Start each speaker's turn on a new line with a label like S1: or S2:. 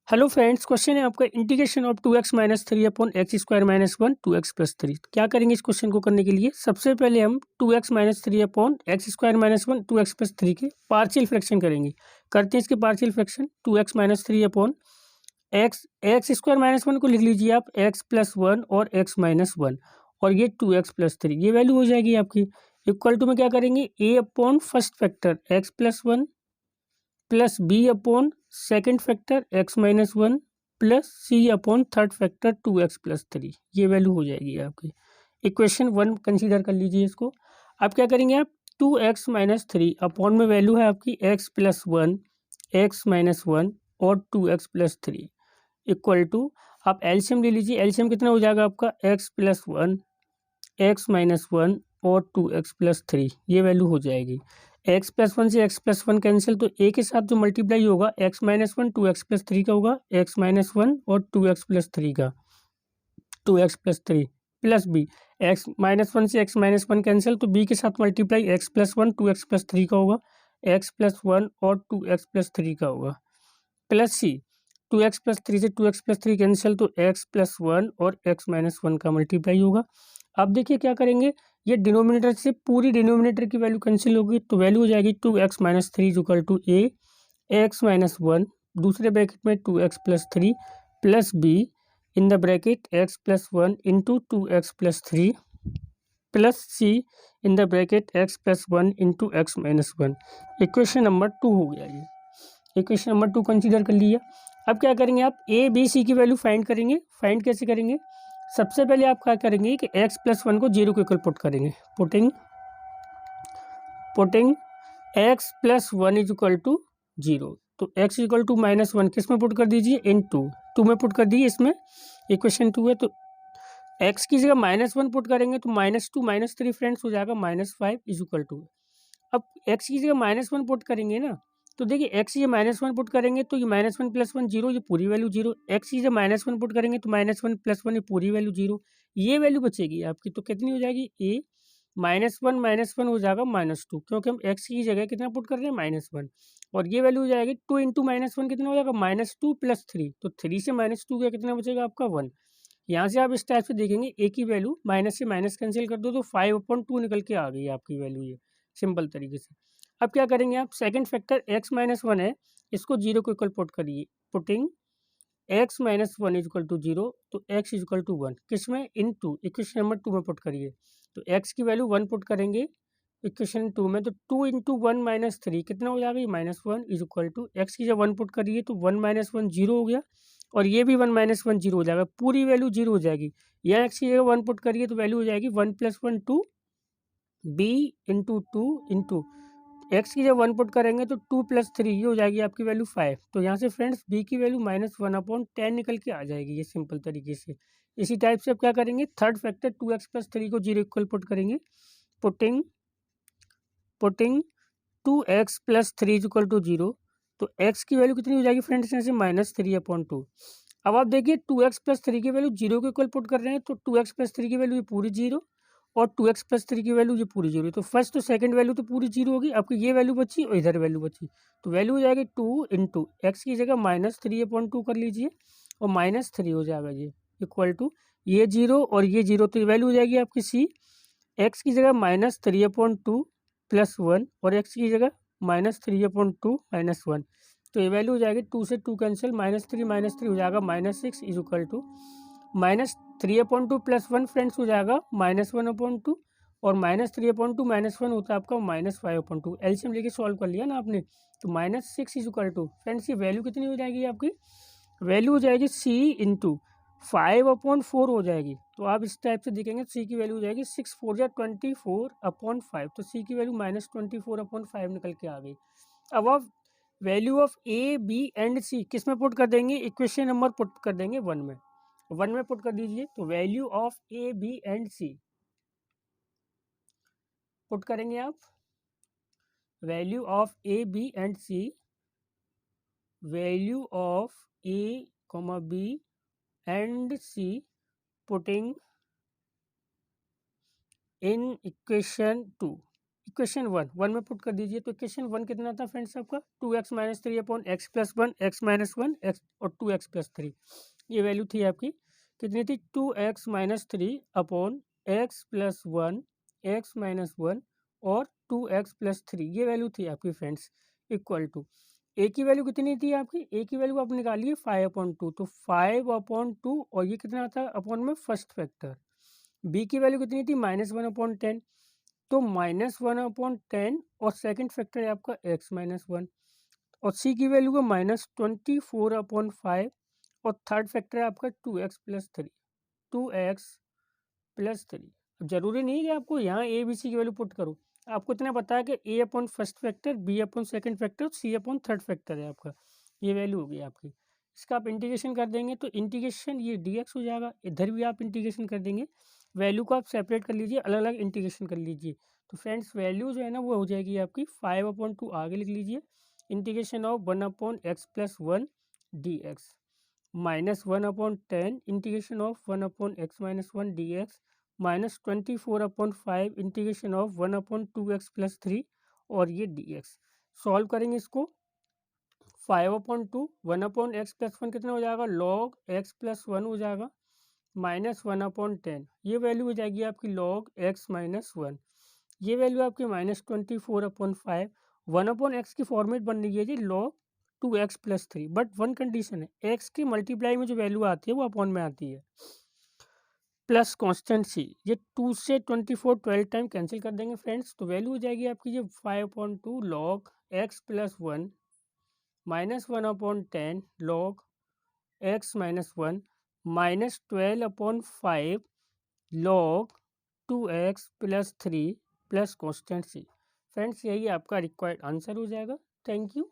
S1: Hello friends, question है आपका integration of 2x-3 upon x square minus one 2x+3। क्या करेंगे इस क्वेश्चन को करने के लिए? सबसे पहले हम 2x-3 upon x square minus one 2x+3 के पार्शियल फ्रैक्शन करेंगे। करते हैं इसके partial fraction. 2x-3 upon x x square minus one को लिख लीजिए आप x+1 और x-1 और ये 2x+3 ये वैल्यू हो जाएगी आपकी। इक्वल टू में क्या करेंगे? a upon first factor x+1 plus B upon second factor x-1 plus C upon third factor 2x+3 ये वैल्यू हो जाएगी आपकी। इक्वेशन 1 कंसीडर कर लीजिए इसको। अब क्या करेंगे आप? 2x-3 अपॉन में वैल्यू है आपकी x+1 x-1 और 2x+3 इक्वल टू आप एलसीएम ले लीजिए। एलसीएम कितना हो जाएगा आपका? x+1 x-1 और 2x+3 ये वैल्यू हो जाएगी। x+1 से x+1 कैंसिल, तो ए के साथ जो मल्टीप्लाई होगा x-1 2x+3 का होगा x-1 और 2x+3 का 2x+3 प्लस बी x-1 से x-1 कैंसिल, तो बी के साथ मल्टीप्लाई x+1 2x+3 का होगा x+1 और 2x+3 का होगा प्लस सी 2x+3 से 2x+3 कैंसिल, तो x+1 और x-1 का मल्टीप्लाई होगा। अब देखिए क्या करेंगे, ये डिनोमिनेटर से पूरी डिनोमिनेटर की वैल्यू कैंसिल होगी, तो वैल्यू हो जाएगी 2x-3 equal to A x-1 दूसरे ब्रैकेट में 2x+3 plus B in the bracket x+1 into 2x+3 plus C in the bracket x+1 into x-1। Equation number 2 हो गया ये। इक्वेशन नंबर 2 कंसीडर कर लिया। अब क्या करेंगे आप? ए बी सी की वैल्यू फाइंड करेंगे। फाइंड कैसे करेंगे? सबसे पहले आप क्या करेंगे कि x+1 को 0 के इक्वल पुट करेंगे। Putting x+1 is equal to 0, तो x इक्वल टू -1 किस में पुट कर दीजिए? इन 2 में पुट कर दीजिए। इसमें इक्वेशन 2 है, तो x की जगह -1 पुट करेंगे तो -2 -3 फ्रेंड्स हो जाएगा -5 इज इक्वल टू। अब x की जगह -1 पुट करेंगे ना, तो देखिए x ये -1 पुट करेंगे तो ये -1 + 1 0, ये पूरी वैल्यू 0। x की जगह -1 पुट करेंगे तो -1 + 1 ये पूरी वैल्यू 0। ये वैल्यू बचेगी आपकी, तो कितनी हो जाएगी? a -1 हो जाएगा -2, क्योंकि हम x की जगह कितना पुट कर रहे हैं? -1। और ये वैल्यू हो जाएगी 2 इंटू -1 कितना हो जाएगा? -2 + 3, तो 3 से -2 का कितना बचेगा आपका? 1। यहाँ से आप इस टाइप से देखेंगे a की वैल्यू माइनस से माइनस कैंसिल कर दो तो 5/2 निकल के आ गई आपकी वैल्यू, ये सिंपल तरीके से। अब क्या करेंगे आप? सेकंड फैक्टर x-1 है, इसको 0 को इक्वल पुट करिए। Putting x-1 is equal to 0, तो x इज इक्वल टू 1 किस में? इन 2 इक्वेशन नंबर 2 में पुट करिए। तो x की वैल्यू 1 पुट करेंगे इक्वेशन 2 में, तो 2 इंटू 1 - 3 कितना हो जाएगा? -1 इज इक्वल टू x की जब 1 पुट करिए तो 1 - 1 0 हो गया, और ये भी 1 - 1 0 हो जाएगा, पूरी वैल्यू 0 हो जाएगी। यहाँ x की जगह 1 पुट करिए तो वैल्यू हो जाएगी 1 + 1 2 b इंटू 2 इंटू एक्स की जब 1 पुट करेंगे तो 2 + 3 ये हो जाएगी आपकी वैल्यू 5। तो यहाँ से फ्रेंड्स b की वैल्यू -1/10 निकल के आ जाएगी, ये सिंपल तरीके से। इसी टाइप से अब क्या करेंगे? थर्ड फैक्टर 2x+3 को 0 इक्वल पुट करेंगे। Putting putting 2x+3 is equal to 0, तो x की वैल्यू कितनी हो जाएगी फ्रेंड्स? यहाँ से -3/2। अब आप देखिए 2x+3 की वैल्यू 0 के इक्वल पुट कर रहे हैं, तो 2x+3 की वैल्यू ये पूरी 0 और 2x+3 की वैल्यू ये पूरी 0, तो फर्स्ट तो सेकंड वैल्यू तो पूरी 0 होगी आपकी, ये वैल्यू बची और इधर वैल्यू बची, तो वैल्यू हो जाएगी 2 इंटू एक्स की जगह -3/2 कर लीजिए और -3 हो जाएगा ये इक्वल टू ये 0 और ये 0, तो ये वैल्यू हो जाएगी आपकी सी एक्स की जगह -3/2 प्लस 1 और एक्स की जगह -3/2 -1, तो ये वैल्यू हो जाएगी 2 से 2 कैंसिल, -3 हो जाएगा -6 is equal to -3/2 plus 1 friends हो जाएगा -1/2 और -3/2 -1 होता है आपका -5/2। एलसीएम लेके सॉल्व कर लिया ना आपने, तो -6 इज इक्वल टू फ्रेंड्स ये वैल्यू कितनी हो जाएगी आपकी? वैल्यू हो जाएगी सी इंटू 5/4 हो जाएगी। तो आप इस टाइप से देखेंगे सी की वैल्यू हो जाएगी 6 4 या 24/5, तो सी की वैल्यू -24/5 निकल के आ गई। अब आप value of A B and C किस में पुट कर देंगे? इक्वेशन नंबर पुट कर देंगे 1 में पुट कर दीजिए, तो value of A B and C put करेंगे आप। Value of A B and C, value of A B and C putting in equation 2। Equation one में पुट कर दीजिए। तो इक्वेशन वन कितना था फ्रेंड्स आपका 2x minus three upon x plus one, x minus one, x और 2x plus three. ये value थी आपकी कितनी थी 2x minus three upon x plus one, x minus one और 2x प्लस थ्री। ये वैल्यू थी आपकी फ्रेंड्स इक्वल टू ए की वैल्यू कितनी थी आपकी, ए की वैल्यू आप निकालिए 5/2। तो 5/2 और ये कितना था अपॉन में फर्स्ट फैक्टर। बी की वैल्यू कितनी थी -1/10। तो -1/10 और सेकंड फैक्टर है आपका x माइनस वन। और सी की वैल्यू है -24/5 और थर्ड फैक्टर है आपका 2x plus three, 2x plus three. अब जरूरी नहीं है कि आपको यहाँ ए बी सी की वैल्यू पुट करो, आपको इतना पता है कि A upon first factor, B upon second factor, C upon third factor है आपका। ये वैल्यू होगी आपकी। इसका आप इंटीग्रेशन कर देंगे तो इंटीग्रेशन ये dx हो जाएगा। इधर भी आप इंटीग्रेशन कर देंगे, वैल्यू को आप सेपरेट कर लीजिए, अलग अलग इंटीग्रेशन कर लीजिए। तो फ्रेंड्स वैल्यू जो है ना वो हो जाएगी आपकी 5/2 आगे लिख लीजिए, integration of 1/x plus one D x, -1/10 integration of 1/x minus one D x, -24/5 integration of 1/2x plus three और ये dx। सॉल्व करेंगे इसको 5/2 1/x प्लस वन कितना हो जाएगा log x प्लस वन हो जाएगा, -1/10 ये वैल्यू हो जाएगी आपकी log x माइनस वन। ये वैल्यू आपकी -24/5 1/x की फॉर्मेट बन रही है जी log 2x plus three. But one condition है, x की मल्टीप्लाई में जो वैल्यू आती है वो अपॉन में आती है प्लस कांस्टेंट सी। ये 2 से 24 12 टाइम कैंसिल कर देंगे फ्रेंड्स। तो वैल्यू हो जाएगी आपकी ये 5/2 log x plus one -1/10 log x minus one -12/5 log 2x plus three plus constant C. Friends यही आपका रिक्वायर्ड आंसर हो जाएगा। Thank you.